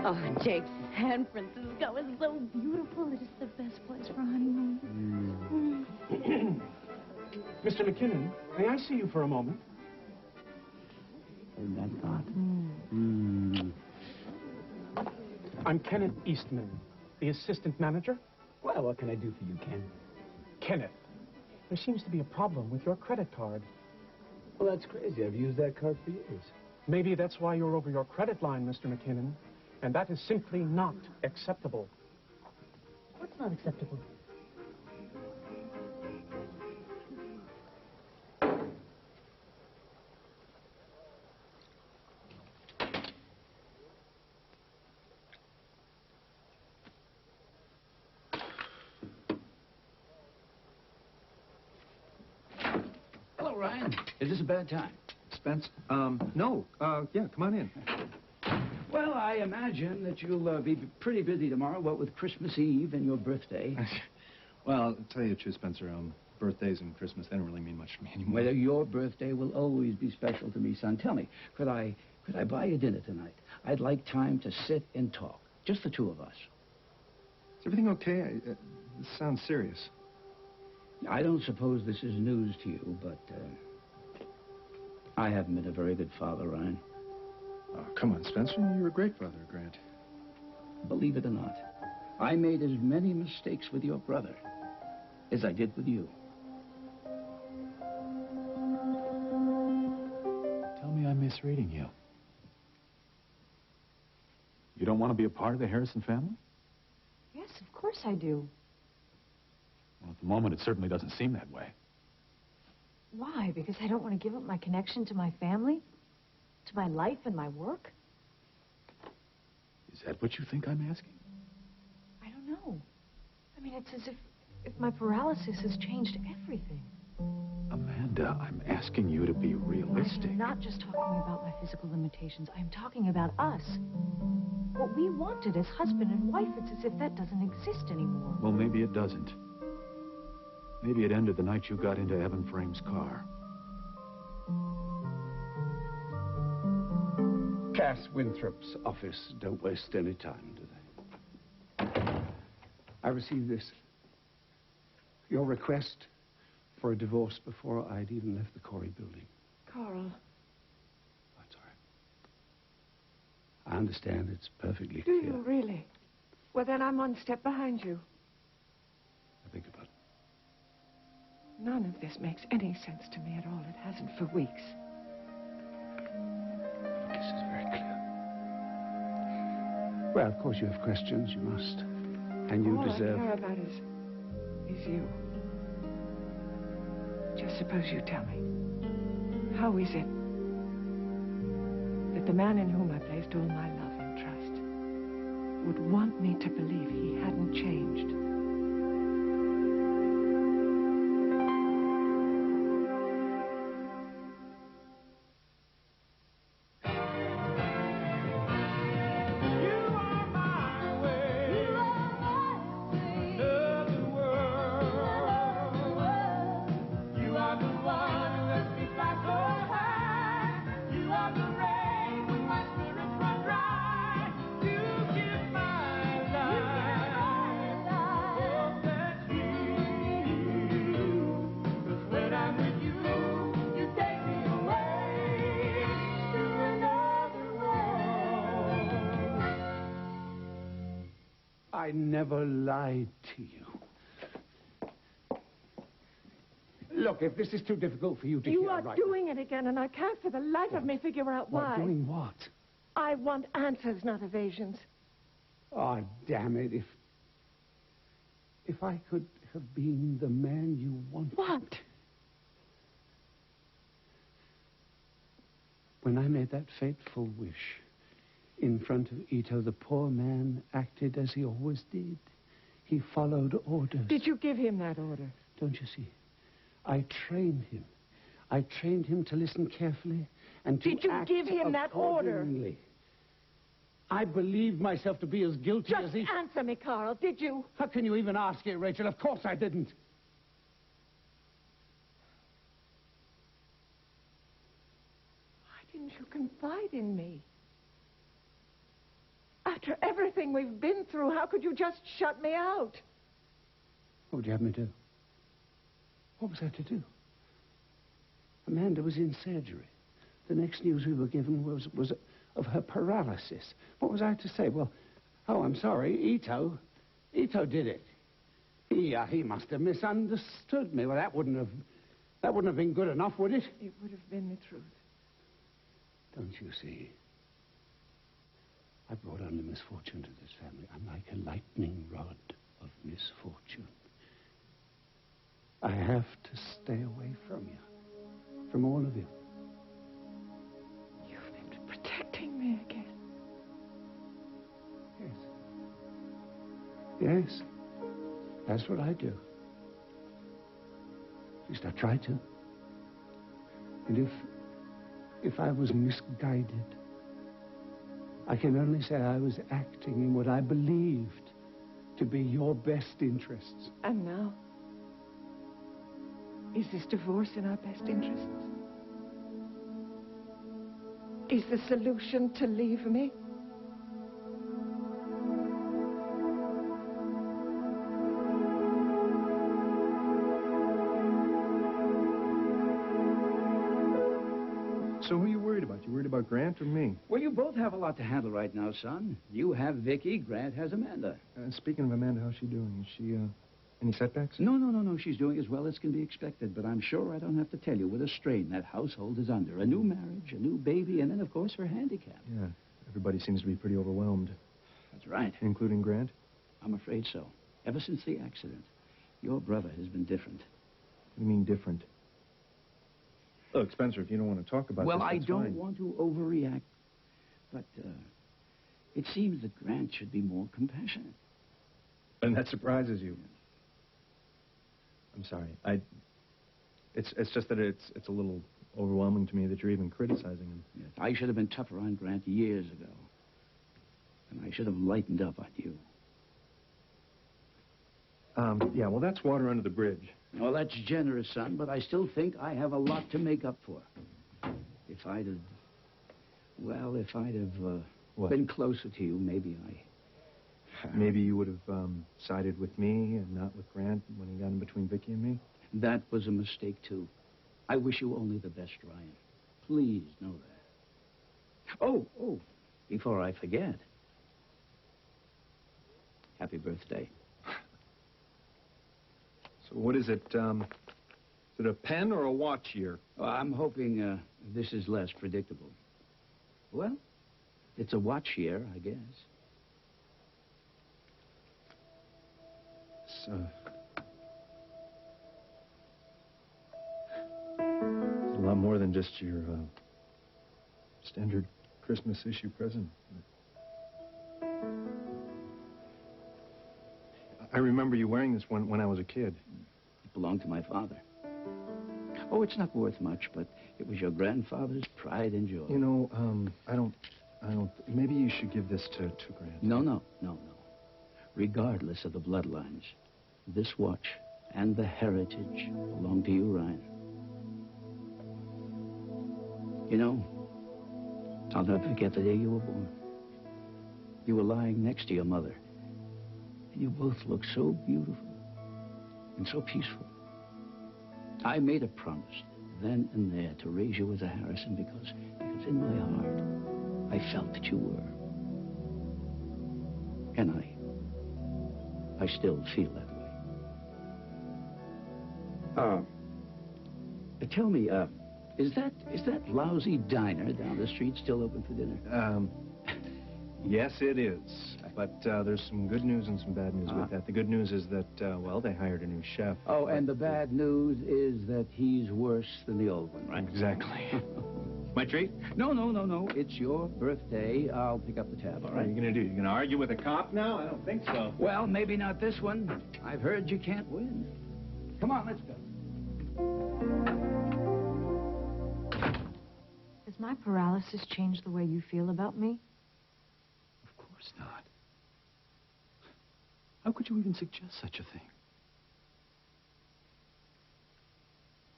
Oh, Jake, San Francisco is so beautiful. It is the best place for a honeymoon. Mr. McKinnon, may I see you for a moment? Heard that thought? I'm Kenneth Eastman, the assistant manager. Well, what can I do for you, Ken? Kenneth, there seems to be a problem with your credit card. Well, that's crazy. I've used that card for years. Maybe that's why you're over your credit line, Mr. McKinnon. And that is simply not acceptable. What's not acceptable? Hello, Ryan. Is this a bad time? Spence? No. Yeah, come on in. Well, I imagine that you'll be pretty busy tomorrow, what with Christmas Eve and your birthday. Well, to tell you the truth, Spencer, birthdays and Christmas, they don't really mean much to me anymore. Well, your birthday will always be special to me, son. Tell me, could I buy you dinner tonight? I'd like time to sit and talk. Just the two of us. Is everything okay? This sounds serious. I don't suppose this is news to you, but I haven't been a very good father, Ryan. Oh, come on, Spencer. You're a great father, Grant. Believe it or not, I made as many mistakes with your brother as I did with you. Tell me I'm misreading you. You don't want to be a part of the Harrison family? Yes, of course I do. Well, at the moment, it certainly doesn't seem that way. Why? Because I don't want to give up my connection to my family? To my life and my work? Is that what you think I'm asking? I don't know. I mean, it's as if my paralysis has changed everything. Amanda, I'm asking you to be realistic. I'm not just talking about my physical limitations. I'm talking about us. What we wanted as husband and wife, it's as if that doesn't exist anymore. Well, maybe it doesn't. Maybe it ended the night you got into Evan Frame's car. Cass Winthrop's office don't waste any time, do they? I received this. Your request for a divorce before I'd even left the Corey building. Carl. That's all right. I understand it's perfectly Do clear. you really? Well, then I'm one step behind you. I think about it. None of this makes any sense to me at all. It hasn't for weeks. This is very clear. Well, of course you have questions. You must. And you deserve... All I care about is you. Just suppose you tell me. How is it that the man in whom I placed all my love and trust would want me to believe he hadn't changed? I never lied to you. Look, if this is too difficult for you to hear... You are doing it again, and I can't for the life of me figure out why. Doing what? I want answers, not evasions. Oh, damn it. If I could have been the man you wanted... What? When I made that fateful wish in front of Ito, the poor man acted as he always did. He followed orders. Did you give him that order? Don't you see? I trained him. I trained him to listen carefully and to Did you act give him that order? accordingly. I believed myself to be as guilty as he... Just answer me, Carl. Did you? How can you even ask it, Rachel? Of course I didn't. Why didn't you confide in me? After After everything we've been through, how could you just shut me out? What would you have me do? What was I to do? Amanda was in surgery. The next news we were given was of her paralysis. What was I to say? Well, oh, I'm sorry, Ito did it. He must have misunderstood me. Well, that wouldn't have been good enough, would it? It would have been the truth. Don't you see? I brought only misfortune to this family. I'm like a lightning rod of misfortune. I have to stay away from you. From all of you. You've been protecting me again. Yes. That's what I do. At least I try to. And if I was misguided, I can only say I was acting in what I believed to be your best interests. And now? Is this divorce in our best interests? Is the solution to leave me? So who are you worried about? You worried about Grant or me? Well, you both have a lot to handle right now, son. You have Vicky, Grant has Amanda. Speaking of Amanda, how's she doing? Is she, any setbacks? No. She's doing as well as can be expected, but I'm sure I don't have to tell you what a strain that household is under. A new marriage, a new baby, and then, of course, her handicap. Yeah, everybody seems to be pretty overwhelmed. That's right. Including Grant? I'm afraid so. Ever since the accident, your brother has been different. What do you mean different? Look, Spencer, if you don't want to talk about well, this, I that's don't fine. want to overreact, but it seems that Grant should be more compassionate. And that surprises you. I'm sorry. It's just that it's a little overwhelming to me that you're even criticizing him. Yes, I should have been tougher on Grant years ago. And I should have lightened up on you. Yeah, well, that's water under the bridge. Well, that's generous, son, but I still think I have a lot to make up for. If I'd have What? been closer to you, maybe Maybe you would have sided with me and not with Grant when he got in between Vicky and me? That was a mistake, too. I wish you only the best, Ryan. Please know that. Oh, before I forget. Happy birthday. So what is it? Is it a pen or a watch year? Well, I'm hoping this is less predictable. Well, it's a watch year, I guess. It's a lot more than just your standard Christmas issue present. I remember you wearing this when I was a kid. It belonged to my father. Oh, it's not worth much, but it was your grandfather's pride and joy. You know, I don't, maybe you should give this to Grant. No. Regardless of the bloodlines, this watch and the heritage belong to you, Ryan. You know, I'll never forget the day you were born. You were lying next to your mother. And you both looked so beautiful and so peaceful. I made a promise then and there to raise you as a Harrison because in my heart, I felt that you were. And I still feel that way. Tell me, is that lousy diner down the street still open for dinner? Yes, it is. But there's some good news and some bad news with that. The good news is that, well, they hired a new chef. Oh, and the bad news is that he's worse than the old one, right? Exactly. My treat? No. It's your birthday. I'll pick up the tab, all What are right? you going to do? You going to argue with a cop now? I don't think so. Well, maybe not this one. I've heard you can't win. Come on, let's go. Has my paralysis changed the way you feel about me? Of course not. How could you even suggest such a thing?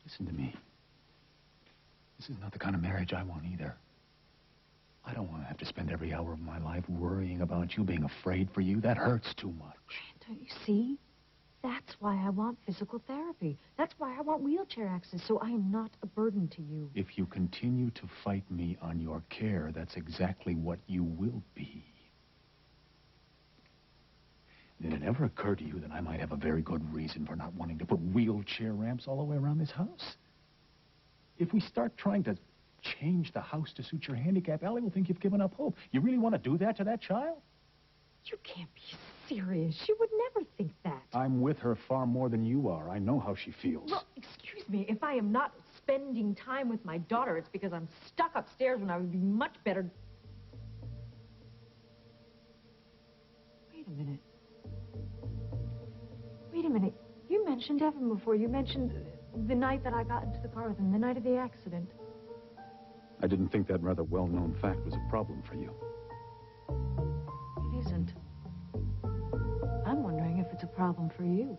Listen to me. This is not the kind of marriage I want either. I don't want to have to spend every hour of my life worrying about you, being afraid for you. That hurts too much. Don't you see? That's why I want physical therapy. That's why I want wheelchair access, so I am not a burden to you. If you continue to fight me on your care, that's exactly what you will be. Did it ever occur to you that I might have a very good reason for not wanting to put wheelchair ramps all the way around this house? If we start trying to change the house to suit your handicap, Allie will think you've given up hope. You really want to do that to that child? You can't be serious. She would never think that. I'm with her far more than you are. I know how she feels. Well, excuse me, if I am not spending time with my daughter, it's because I'm stuck upstairs when I would be much better... Wait a minute. Wait a minute. You mentioned Evan before. You mentioned the night that I got into the car with him, the night of the accident. I didn't think that rather well-known fact was a problem for you. It isn't. I'm wondering if it's a problem for you.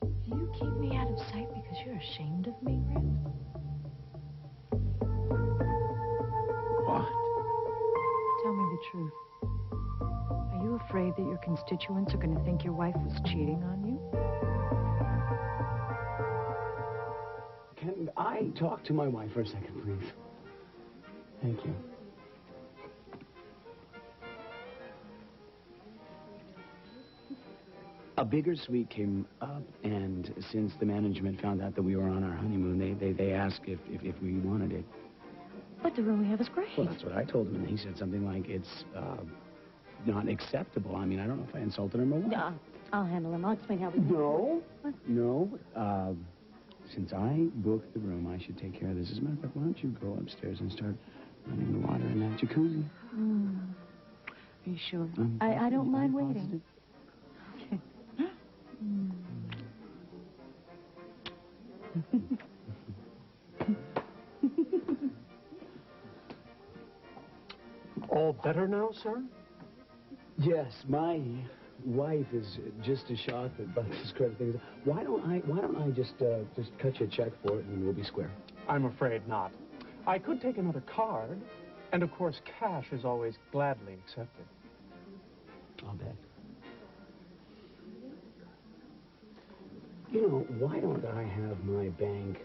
Do you keep me out of sight because you're ashamed of me, Rick? What? Tell me the truth. Are you afraid that your constituents are going to think your wife was cheating on you? Can I talk to my wife for a second, please? Thank you. A bigger suite came up, and since the management found out that we were on our honeymoon, they asked if we wanted it. But the room we have is great. Well, that's what I told him, and he said something like, it's not acceptable. I mean, I don't know if I insulted him or what. I'll handle him. I'll explain how we... No. What? No. Since I booked the room, I should take care of this. As a matter of fact, why don't you go upstairs and start running the water in that jacuzzi? Are you sure? I don't mind waiting. Okay. All better now, sir? Yes, my wife is just as shocked about this credit thing. Why don't I just cut you a check for it and we'll be square? I'm afraid not. I could take another card, and of course cash is always gladly accepted. I'll bet. You know, why don't I have my bank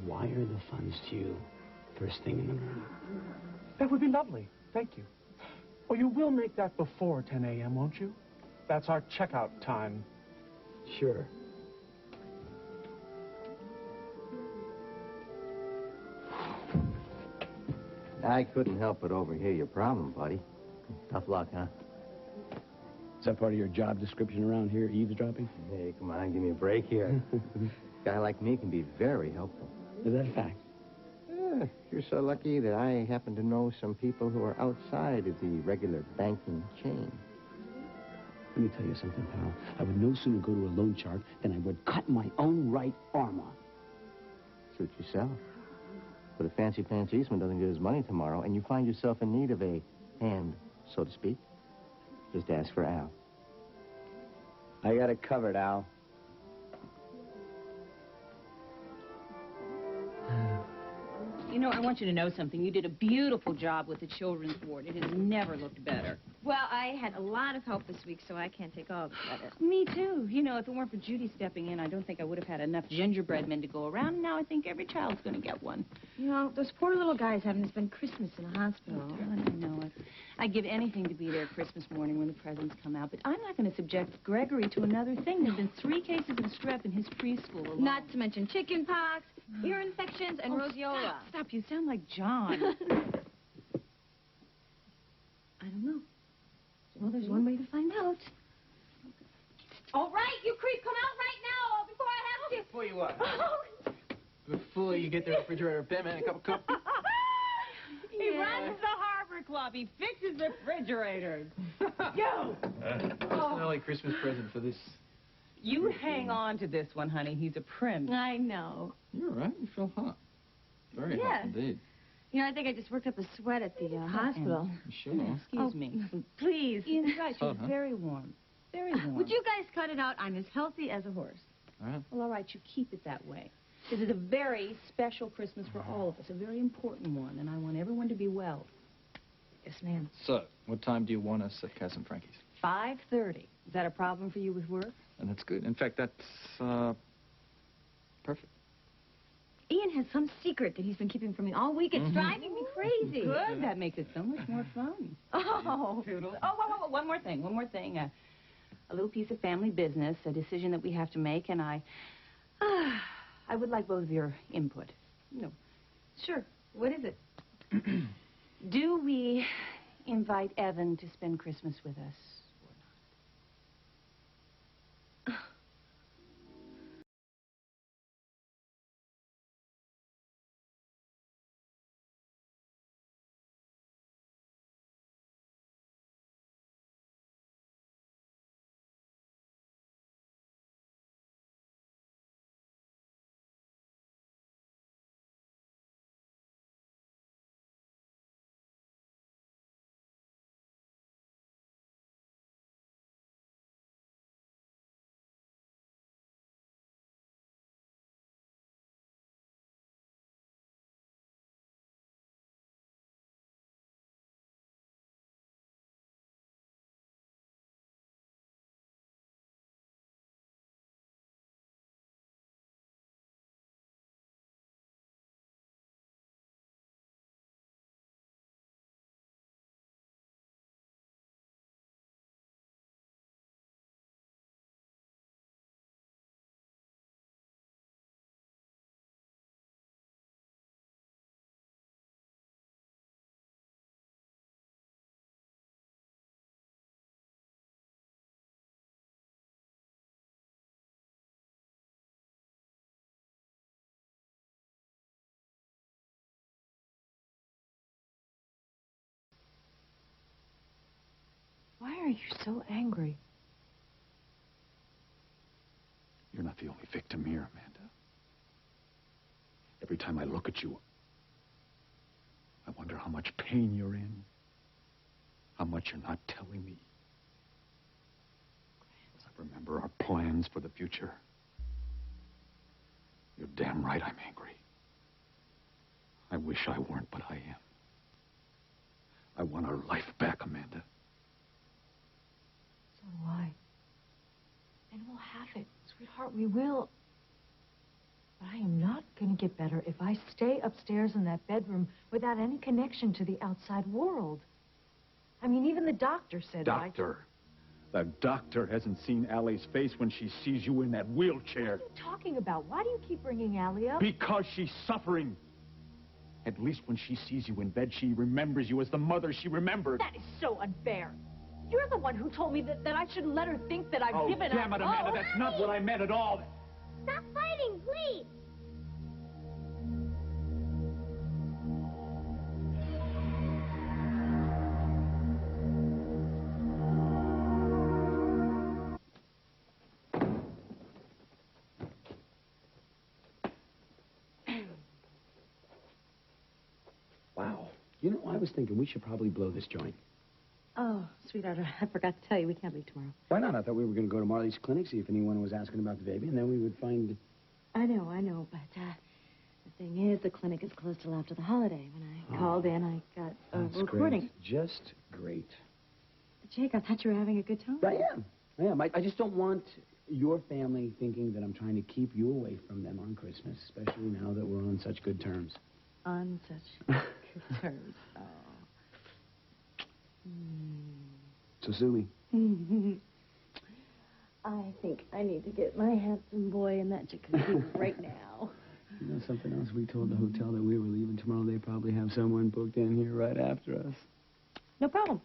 wire the funds to you first thing in the morning? That would be lovely. Thank you. Oh, you will make that before 10 a.m., won't you? That's our checkout time. Sure. I couldn't help but overhear your problem, buddy. Tough luck, huh? Is that part of your job description around here, eavesdropping? Hey, come on, give me a break here. A guy like me can be very helpful. Is that a fact? Yeah, you're so lucky that I happen to know some people who are outside of the regular banking chain. Let me tell you something, pal. I would no sooner go to a loan shark than I would cut my own right arm off. Suit yourself. But if Fancy Pants Eastman doesn't get his money tomorrow and you find yourself in need of a hand, so to speak, just ask for Al. I got it covered, Al. You know, I want you to know something. You did a beautiful job with the children's ward. It has never looked better. Well, I had a lot of help this week, so I can't take all the credit. Me too. You know, if it weren't for Judy stepping in, I don't think I would have had enough gingerbread men to go around. Now I think every child's going to get one. You know, those poor little guys having to spend Christmas in a hospital. Oh, I know it. I'd give anything to be there Christmas morning when the presents come out, but I'm not going to subject Gregory to another thing. There have been 3 cases of strep in his preschool alone. Not to mention chicken pox, ear infections, and roseola. Stop. You sound like John. I don't know. Well, there's one way to find out. All right, you creep, come out right now before I have to. Before you what? Before you get the refrigerator, Pim, and a cup of coffee? He runs the Harbor Club. He fixes refrigerators. Go! Just an early Christmas present for this. You hang on to this one, honey. He's a prince. I know. You're right. You feel hot. Very hot indeed. You know, I think I just worked up a sweat at the hospital. Sure. Excuse me. Please. Ian's right. She's very warm. Very warm. Would you guys cut it out? I'm as healthy as a horse. All right. Well, all right. You keep it that way. This is a very special Christmas for all of us, a very important one, and I want everyone to be well. Yes, ma'am. So, what time do you want us at Cousin Frankie's? 5:30. Is that a problem for you with work? And that's good. In fact, that's, perfect. Ian has some secret that he's been keeping from me all week. It's driving me crazy. Good. That makes it so much more fun. Oh. Wait, one more thing. A little piece of family business, a decision that we have to make, and I would like both of your input. No. Sure. What is it? Do we invite Evan to spend Christmas with us or not? Why are you so angry? You're not the only victim here, Amanda. Every time I look at you, I wonder how much pain you're in, how much you're not telling me. I remember our plans for the future. You're damn right I'm angry. I wish I weren't, but I am. I want our life back, Amanda. So do I. And we'll have it, sweetheart, we will. But I am not going to get better if I stay upstairs in that bedroom without any connection to the outside world. I mean, even the doctor said... Doctor? The doctor hasn't seen Allie's face when she sees you in that wheelchair. What are you talking about? Why do you keep bringing Allie up? Because she's suffering. At least when she sees you in bed, she remembers you as the mother she remembered. That is so unfair. You're the one who told me that I shouldn't let her think that I've given up. Oh, damn it, Amanda, that's not what I meant at all. Stop fighting, please. Wow. You know, I was thinking we should probably blow this joint. Oh, sweetheart, I forgot to tell you, we can't leave tomorrow. Why not? I thought we were going to go to Marley's clinic, see if anyone was asking about the baby, and then we would find... I know, but the thing is, the clinic is closed till after the holiday. When I called in, I got a recording. Great. Just great. Jake, I thought you were having a good time. I am. I just don't want your family thinking that I'm trying to keep you away from them on Christmas, especially now that we're on such good terms. On such good terms. Oh. So, sue me. I think I need to get my handsome boy in that jacuzzi right now. You know something else? We told the hotel that we were leaving tomorrow. They probably have someone booked in here right after us. No problem.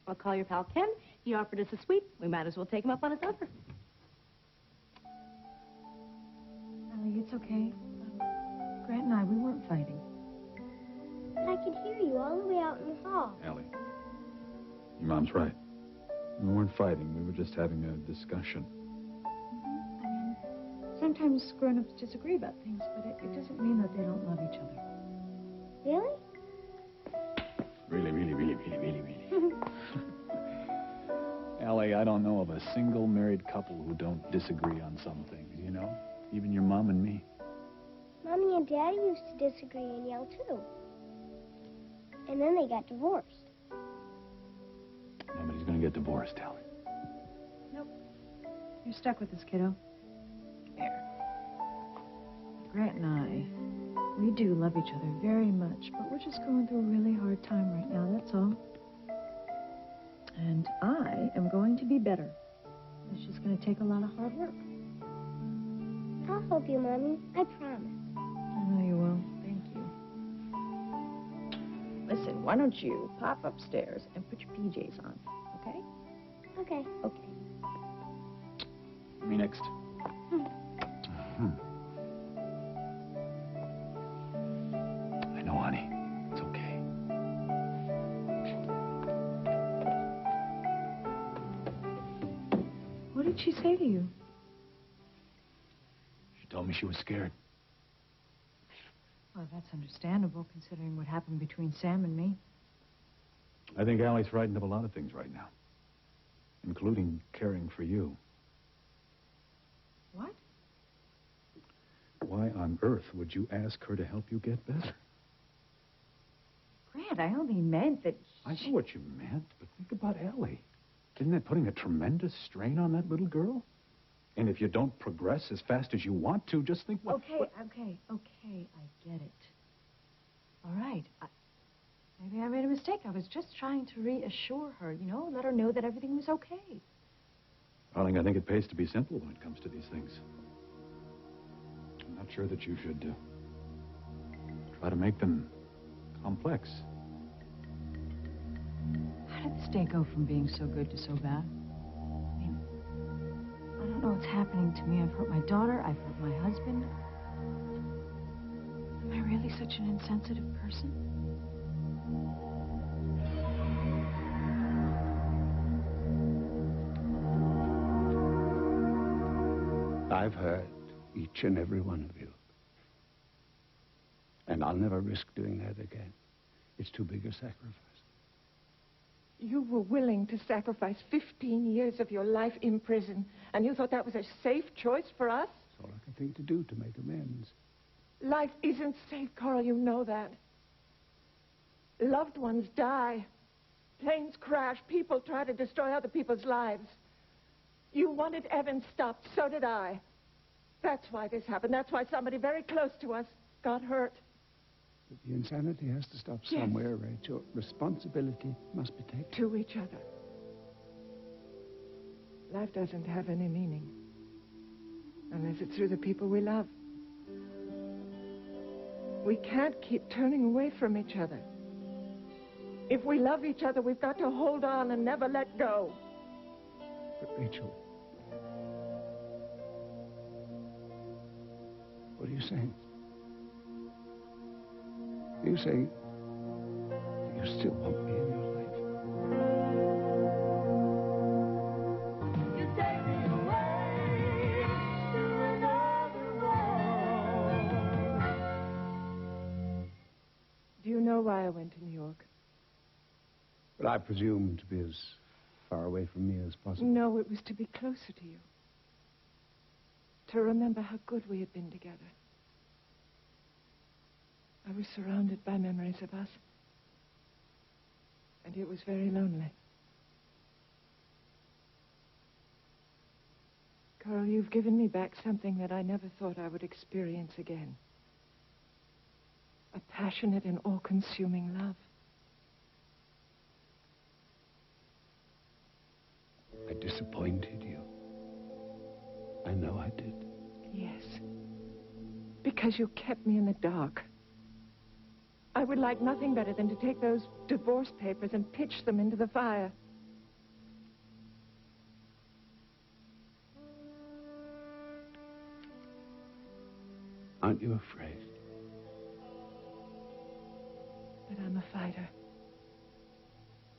I'll call your pal Ken. He offered us a suite. We might as well take him up on his offer. Allie, it's okay. Grant and I, we weren't fighting. But I could hear you all the way out in the hall. Allie, your mom's right. We weren't fighting. We were just having a discussion. I mean, sometimes grown-ups disagree about things, but it doesn't mean that they don't love each other. Really? Really. Allie, I don't know of a single married couple who don't disagree on some things, you know? Even your mom and me. Mommy and Daddy used to disagree and yell, too. And then they got divorced. Nobody's gonna get divorced, Allie. Nope. You're stuck with this, kiddo. There. Grant and I, we do love each other very much, but we're just going through a really hard time right now, that's all. And I am going to be better. It's just going to take a lot of hard work. I'll help you, Mommy. I promise. I know you will. Thank you. Listen, why don't you pop upstairs and put your PJs on, okay? Okay. Okay. Me next. I know, honey. It's okay. What did she say to you? She told me she was scared. Well, that's understandable, considering what happened between Sam and me. I think Allie's frightened of a lot of things right now, including caring for you. What? Why on earth would you ask her to help you get better? Grant, I only meant that... I know what you meant, but think about Allie. Isn't that putting a tremendous strain on that little girl? And if you don't progress as fast as you want to, just think what... Okay, I get it. All right. Maybe I made a mistake. I was just trying to reassure her, you know, let her know that everything was okay. Darling, I think it pays to be simple when it comes to these things. I'm not sure that you should try to make them complex. How did this day go from being so good to so bad? I mean, I don't know what's happening to me. I've hurt my daughter. I've hurt my husband. Am I really such an insensitive person? I've hurt each and every one of you. And I'll never risk doing that again. It's too big a sacrifice. You were willing to sacrifice 15 years of your life in prison, and you thought that was a safe choice for us? It's all I can think to do to make amends. Life isn't safe, Carl. You know that. Loved ones die. Planes crash. People try to destroy other people's lives. You wanted Evan stopped. So did I. That's why this happened. That's why somebody very close to us got hurt. But the insanity has to stop Yes. somewhere, Rachel. Responsibility must be taken. To each other. Life doesn't have any meaning unless it's through the people we love. We can't keep turning away from each other. If we love each other, we've got to hold on and never let go. But Rachel, what are you saying? You say you still want me in your life. You take me away to another world. Do you know why I went to New York? But I presume to be as far away from me as possible. No, it was to be closer to you. To remember how good we had been together. I was surrounded by memories of us. And it was very lonely. Carl, you've given me back something that I never thought I would experience again. A passionate and all-consuming love. I disappointed you. I know I did. Yes. Because you kept me in the dark. I would like nothing better than to take those divorce papers and pitch them into the fire. Aren't you afraid? But I'm a fighter.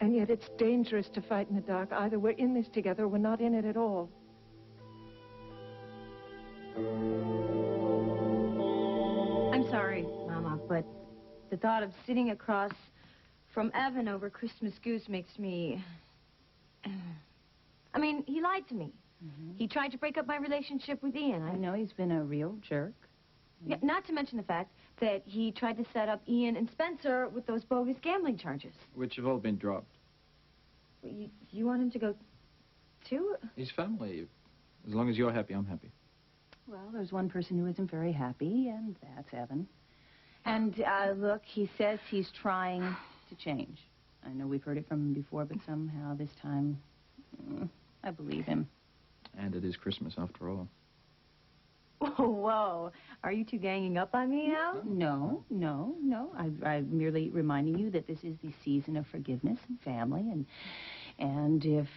And yet it's dangerous to fight in the dark. Either we're in this together or we're not in it at all. I'm sorry, Mama, but the thought of sitting across from Evan over Christmas Goose makes me... I mean, he lied to me. He tried to break up my relationship with Ian. I know he's been a real jerk. Yeah, not to mention the fact that he tried to set up Ian and Spencer with those bogus gambling charges. Which have all been dropped. You want him to go, too? He's family. As long as you're happy, I'm happy. Well, there's one person who isn't very happy, and that's Evan. And, look, he says he's trying to change. I know we've heard it from him before, but somehow this time, I believe him. And it is Christmas, after all. Whoa. Are you two ganging up on me now? No. I'm merely reminding you that this is the season of forgiveness and family, and if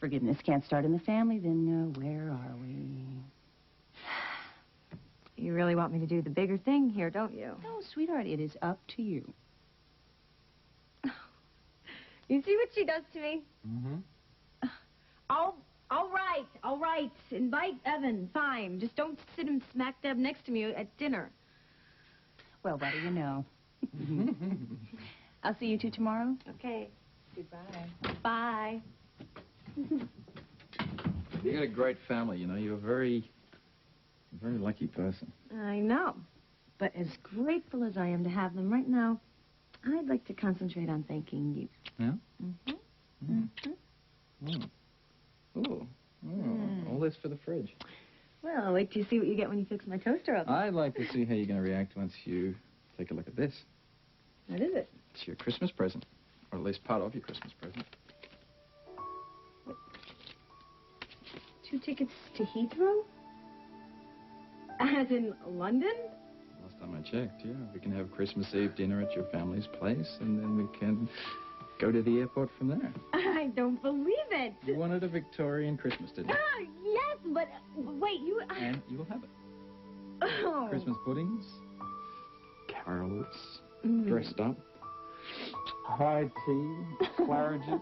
forgiveness can't start in the family, then where are we? You really want me to do the bigger thing here, don't you? No, sweetheart, it is up to you. You see what she does to me? Mm-hmm. All right. Invite Evan, fine. Just don't sit him smack dab next to me at dinner. Well, what do you know? I'll see you two tomorrow. Okay. Goodbye. Bye. You got a great family, you know. You're a very lucky person. I know. But as grateful as I am to have them right now, I'd like to concentrate on thanking you. Yeah? Mm-hmm. Mm. Oh. All this for the fridge. Well, I'll wait till you see what you get when you fix my toaster oven. I'd like to see how you're going to react once you take a look at this. What is it? It's your Christmas present. Or at least part of your Christmas present. 2 tickets to Heathrow? As in London? Last time I checked, yeah. We can have Christmas Eve dinner at your family's place, and then we can go to the airport from there. I don't believe it. You wanted a Victorian Christmas, didn't you? Yes, but wait, you... And you will have it. Oh. Christmas puddings, carols, dressed up, high tea, claridge's,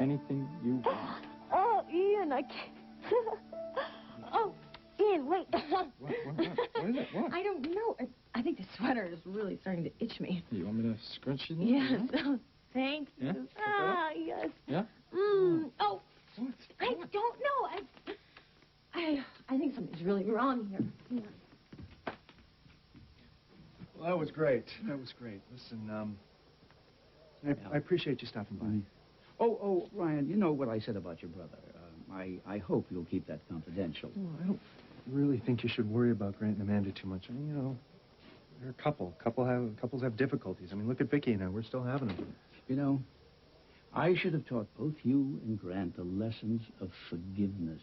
anything you want. Oh, Ian, I can't... Oh, Ian, wait. What is it? What? I don't know. I think the sweater is really starting to itch me. You want me to scrunch it in? Yes. Thank you. Yeah? Yes. Yeah? Oh. What? I don't know. I think something's really wrong here. Yeah. Well, that was great. Listen, I appreciate you stopping by. Oh, Ryan, you know what I said about your brother. I hope you'll keep that confidential. Well, I don't really think you should worry about Grant and Amanda too much. I mean, you know, they're a couple. Couples have difficulties. I mean, look at Vicky and I. We're still having them. You know, I should have taught both you and Grant the lessons of forgiveness.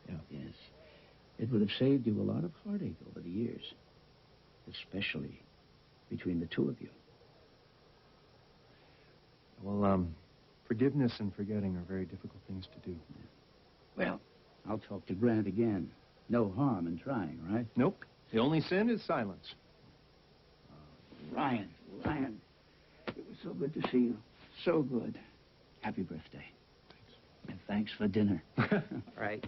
Yeah. Yes. It would have saved you a lot of heartache over the years, especially between the two of you. Well, forgiveness and forgetting are very difficult things to do. Well, I'll talk to Grant again. No harm in trying, right? Nope. The only sin is silence. Ryan, it was so good to see you. So good. Happy birthday. Thanks. And thanks for dinner. Right.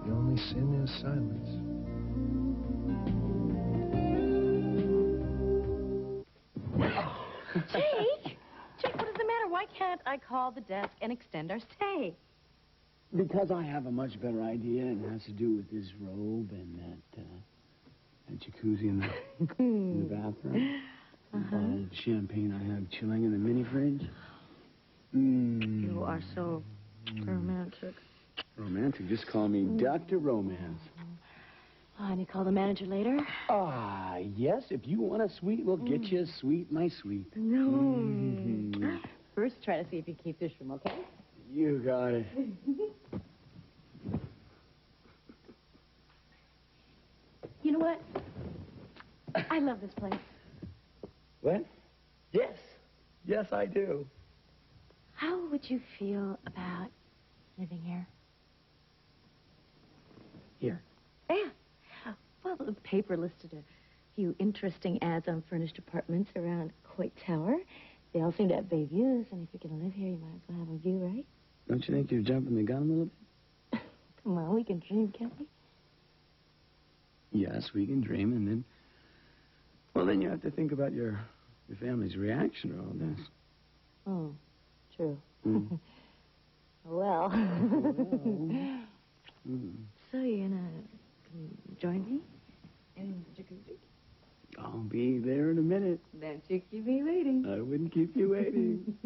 The only sin is silence. Jake, what is the matter? Why can't I call the desk and extend our stay? Because I have a much better idea, and it has to do with this robe and that jacuzzi in the bathroom. The champagne I have chilling in the mini fridge. You are so romantic. Romantic? Just call me Dr. Romance. Oh, and you call the manager later? Yes. If you want a sweet, we'll get you a sweet, my sweet. No. First, try to see if you keep this room, okay? You got it. You know what? I love this place. What? Yes. Yes, I do. How would you feel about living here? Here. Yeah. Well, the paper listed a few interesting ads on furnished apartments around Coit Tower. They all seem to have big views, and if you're going to live here, you might as well have a view, right? Don't you think you're jumping the gun a little bit? Come on, we can dream, can't we? Yes, we can dream, and then... Well, then you have to think about your family's reaction to all this. Oh, true. Mm. Well. Mm. So you're going to join me in the jacuzzi? I'll be there in a minute. Then you keep me waiting. I wouldn't keep you waiting.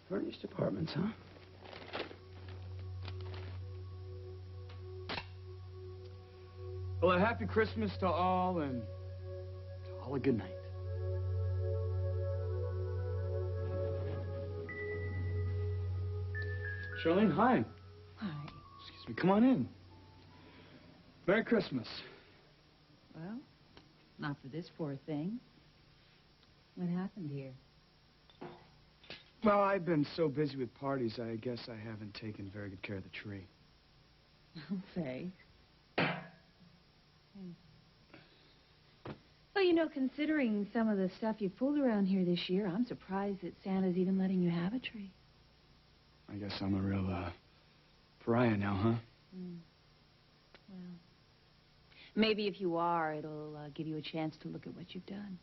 Furnished apartments, huh? Well, a happy Christmas to all, and to all a good night. Charlene, hi. Hi. Excuse me, come on in. Merry Christmas. Well, not for this poor thing. What happened here? Well, I've been so busy with parties, I guess I haven't taken very good care of the tree. Okay. Well, you know, considering some of the stuff you pulled around here this year, I'm surprised that Santa's even letting you have a tree. I guess I'm a real, pariah now, huh? Well, maybe if you are, it'll give you a chance to look at what you've done.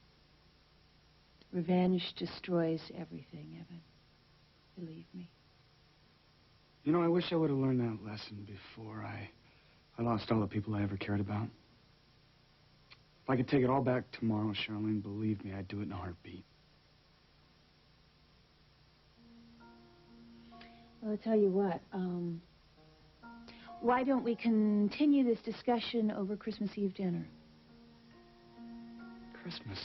Revenge destroys everything, Evan. Believe me. You know, I wish I would have learned that lesson before I lost all the people I ever cared about. If I could take it all back tomorrow, Charlene, believe me, I'd do it in a heartbeat. Well, I'll tell you what, why don't we continue this discussion over Christmas Eve dinner? Christmas?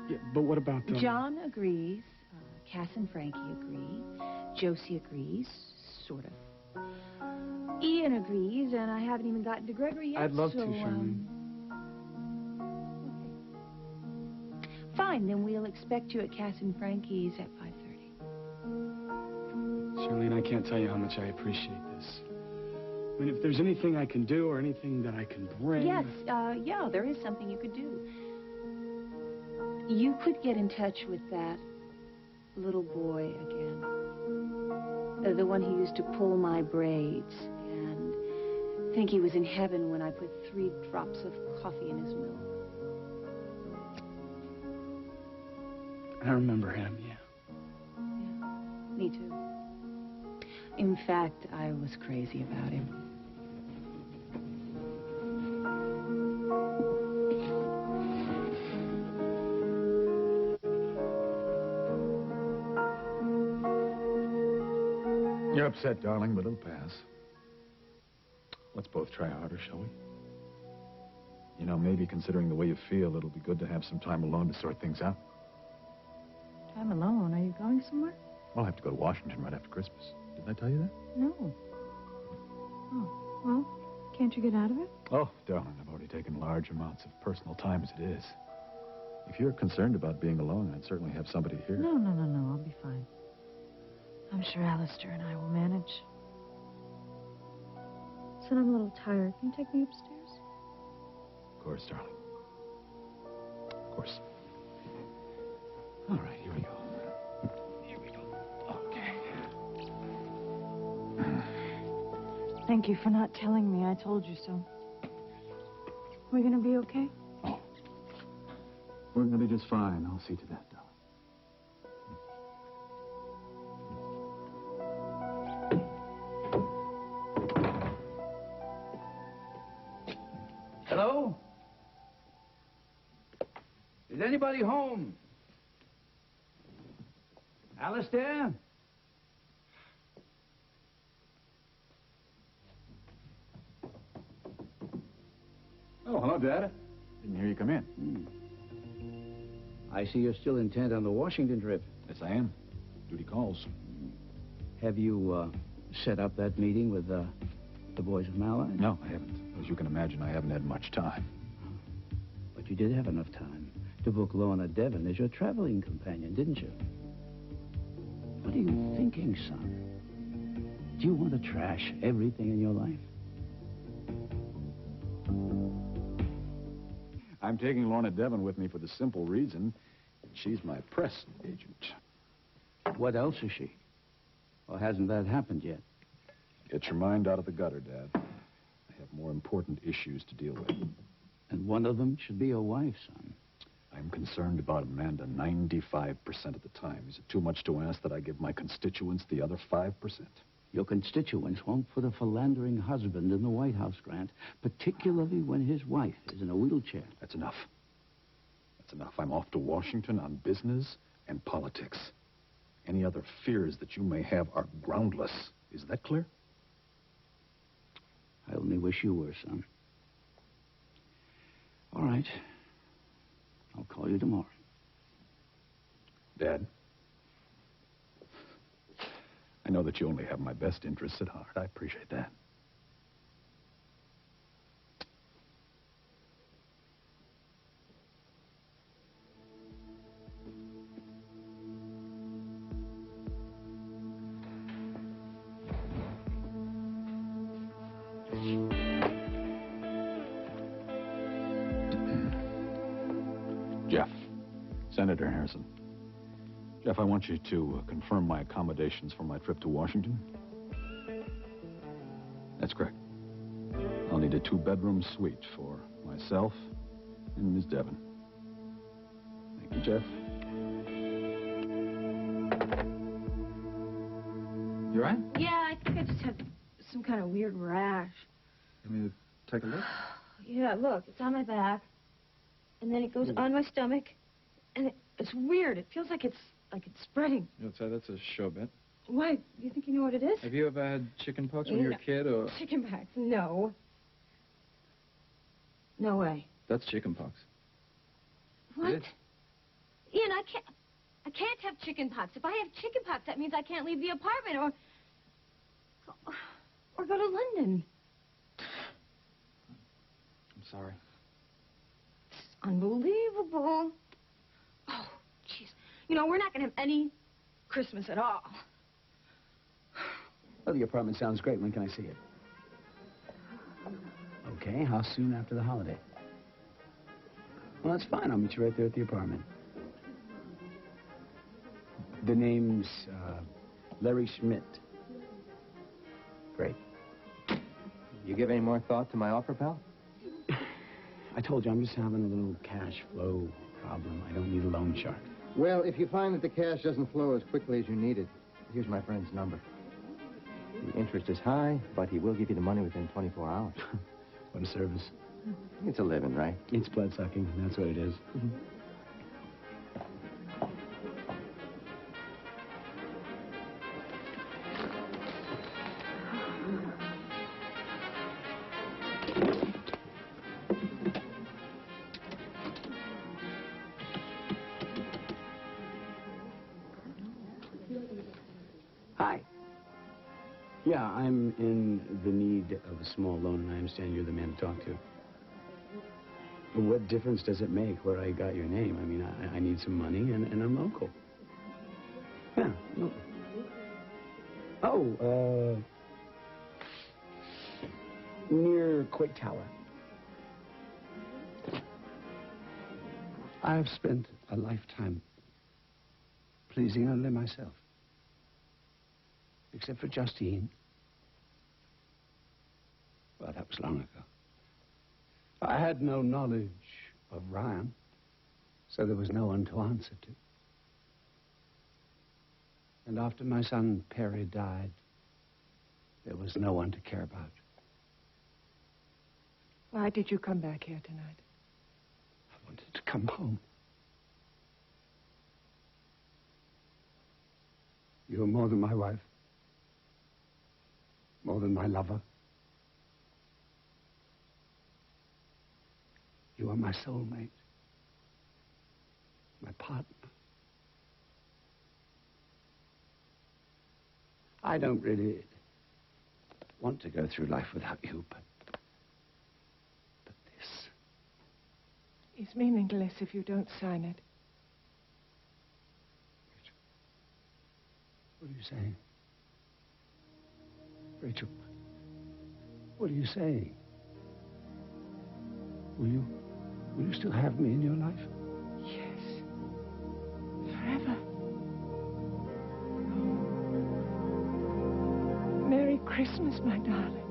Yeah, but what about the... John agrees. Cass and Frankie agree. Josie agrees, sort of. Ian agrees, and I haven't even gotten to Gregory yet. I'd love so, to, Charlene. Okay. Fine, then we'll expect you at Cass and Frankie's at 5:30. Charlene, I can't tell you how much I appreciate this. I mean, if there's anything I can do or anything that I can bring... Yes, yeah, there is something you could do. You could get in touch with that little boy again. The one who used to pull my braids and think he was in heaven when I put 3 drops of coffee in his milk. I remember him, yeah. Yeah, me too. In fact, I was crazy about him. You're upset, darling, but it'll pass. Let's both try harder, shall we? You know, maybe considering the way you feel, it'll be good to have some time alone to sort things out. Time alone? Are you going somewhere? I'll have to go to Washington right after Christmas. Didn't I tell you that? No. Oh, well, can't you get out of it? Oh, darling, I've already taken large amounts of personal time as it is. If you're concerned about being alone, I'd certainly have somebody here. No, I'll be fine. I'm sure Alistair and I will manage. Said I'm a little tired. Can you take me upstairs? Of course, darling. Of course. All right, here we go. Here we go. Okay. Thank you for not telling me. I told you so. We're gonna be okay? Oh. We're gonna be just fine. I'll see to that, darling. Hello? Is anybody home? Alistair? Oh, hello, Dad. Didn't hear you come in. I see you're still intent on the Washington trip. Yes, I am. Duty calls. Have you set up that meeting with the boys of Malline? No, I haven't. As you can imagine, I haven't had much time. But you did have enough time to book Lorna Devon as your traveling companion, didn't you? What are you thinking, son? Do you want to trash everything in your life? I'm taking Lorna Devon with me for the simple reason she's my press agent. What else is she? Or hasn't that happened yet? Get your mind out of the gutter, Dad. I have more important issues to deal with. And one of them should be your wife, son. I'm concerned about Amanda 95% of the time. Is it too much to ask that I give my constituents the other 5%? Your constituents won't put a philandering husband in the White House, Grant, particularly when his wife is in a wheelchair. That's enough. That's enough. I'm off to Washington on business and politics. Any other fears that you may have are groundless. Is that clear? I only wish you were, son. All right. I'll call you tomorrow. Dad, I know that you only have my best interests at heart. I appreciate that. Jeff, Senator Harrison. Jeff, I want you to confirm my accommodations for my trip to Washington. That's correct. I'll need a 2-bedroom suite for myself and Miss Devon. Thank you, Jeff. You all right? Yeah, I think I just have some kind of weird rash. Let me take a look. Yeah, look, it's on my back, and then it goes on my stomach, and it's weird. It feels like it's spreading. You'd say that's a show bit. Why? You think you know what it is? Have you ever had chicken pox when you were a kid, or...? Chicken pox? No. No way. That's chicken pox. What? It is. Ian, I can't have chicken pox. If I have chicken pox, that means I can't leave the apartment or go to London. I'm sorry. This is unbelievable. Oh, jeez. You know, we're not going to have any Christmas at all. Well, the apartment sounds great. When can I see it? Okay, how soon after the holiday? Well, that's fine. I'll meet you right there at the apartment. The name's Larry Schmidt. Great. You give any more thought to my offer, pal? I told you, I'm just having a little cash flow problem. I don't need a loan shark. Well, if you find that the cash doesn't flow as quickly as you need it, here's my friend's number. The interest is high, but he will give you the money within 24 hours. What a service. It's a living, right? It's blood sucking. That's what it is. Hi. Yeah, I'm in the need of a small loan, and I understand you're the man to talk to. What difference does it make where I got your name? I mean, I need some money, and I'm local. Yeah. Oh, near Quake Tower. I've spent a lifetime pleasing only myself. Except for Justine. Well, that was long ago. I had no knowledge of Ryan, so there was no one to answer to. And after my son Perry died, there was no one to care about. Why did you come back here tonight? I wanted to come home. You were more than my wife. More than my lover. You are my soulmate. My partner. I don't really want to go through life without you, but this. It's meaningless if you don't sign it. What are you saying? Rachel, what are you saying? Will you still have me in your life? Yes. Forever. Merry Christmas, my darling.